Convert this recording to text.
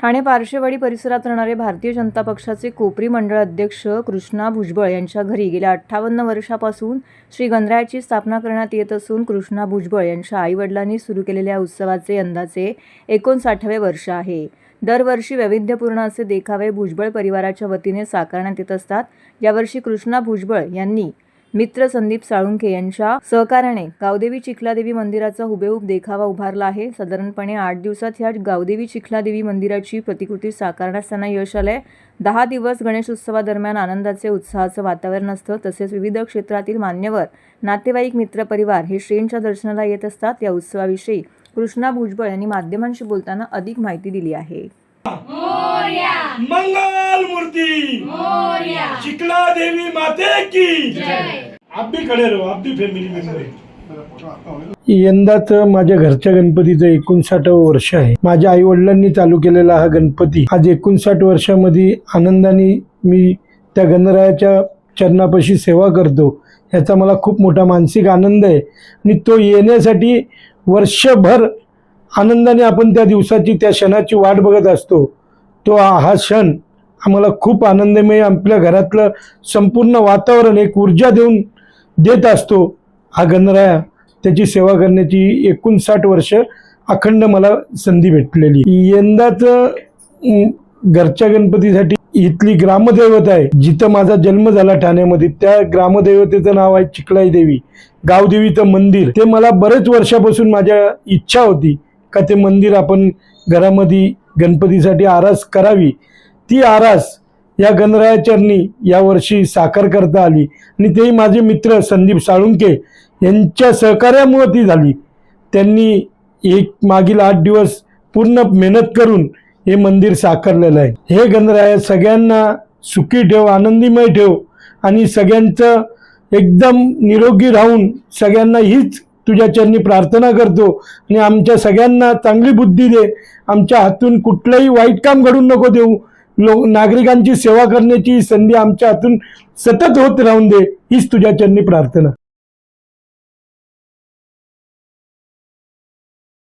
ठाणे पारशेवाडी परिसरात राहणारे भारतीय जनता पक्षाचे कोपरी मंडळ अध्यक्ष कृष्णा भुजबळ यांच्या घरी गेल्या 58 वर्षापासून श्री गणरायाची स्थापना करण्यात येत असून कृष्णा भुजबळ यांच्या आईवडिलांनी सुरू केलेल्या उत्सवाचे यंदाचे 59वे वर्ष आहे। दरवर्षी वैविध्यपूर्ण असे देखावे भुजबळ परिवाराच्या वतीने साकारण्यात येत असतात। यावर्षी कृष्णा भुजबळ यांनी मित्र संदीप साळुंखे यांच्या सहकार्याने गावदेवी चिखलादेवी मंदिराचा हुबेहूब देखावा उभारला आहे। साधारणपणे 8 दिवसात या गावदेवी चिखलादेवी मंदिराची प्रतिकृती साकारण्यास त्यांना यश आले। 10 दिवस गणेश उत्सवादरम्यान आनंदाचे उत्साहाचं वातावरण असतं। तसेच विविध क्षेत्रातील मान्यवर नातेवाईक मित्रपरिवार हे श्रींच्या दर्शनाला येत असतात। या उत्सवाविषयी कृष्णा भुजबळ यांनी माध्यमांशी बोलताना अधिक माहिती दिली आहे। मंगल मूर्ति चिखला देवी माते की जय। आप भी खड़े रहो, आप भी फैमिली मेंबर। यंदाच माझ्या घरच्या गणपतीचं 59वं वर्ष आहे। माझ्या आई वडिलांनी चालू केलेला हा गणपती आज 59 वर्षांमध्ये आनंदाने मी त्या गणरायाच्या चरणापाशी सेवा करतो। याचा मला खूप मोठा मानसिक आनंद आहे आणि तो येण्यासाठी वर्षभर आनंदाने आपण त्या दिवसाची त्या क्षणाची वाट बघत असतो। तो हा क्षण आम्हाला खूप आनंदमय, आपल्या घरातलं संपूर्ण वातावरण एक ऊर्जा देत असतो। हा गणराया त्याची सेवा करण्याची 59 वर्ष अखंड मला संधी भेटलेली। यंदाच घरच्या गणपतीसाठी इथली ग्रामदैवत आहे, जिथं माझा जन्म झाला ठाण्यामध्ये, त्या ग्रामदैवतेचं नाव आहे चिखलाई देवी गावदेवीचं मंदिर। ते मला बरेच वर्षापासून माझ्या इच्छा होती का ते मंदिर आपण घरामध्ये गणपतीसाठी आरास करावी। ती आरास या गणराया चरणी यावर्षी साकार करता आली आणि तेही माझे मित्र संदीप साळुंखे यांच्या सहकार्यामुळे ती झाली। त्यांनी मागील 8 दिवस पूर्ण मेहनत करून हे मंदिर साकारलेलं आहे। हे गणराया सगळ्यांना सुखी ठेव, आनंदीमय ठेव आणि सगळ्यांचं एकदम निरोगी राहून सगळ्यांना हीच तुझ्या चरणी प्रार्थना करतो आणि आमच्या सगळ्यांना चांगली बुद्धी दे। आमच्या हातून कुठलंही वाईट काम घडून नको देऊ। नागरिकांची सेवा करण्याची संधी आमच्या हातून सतत होत राहून दे, हीच तुझ्या चरणी प्रार्थना।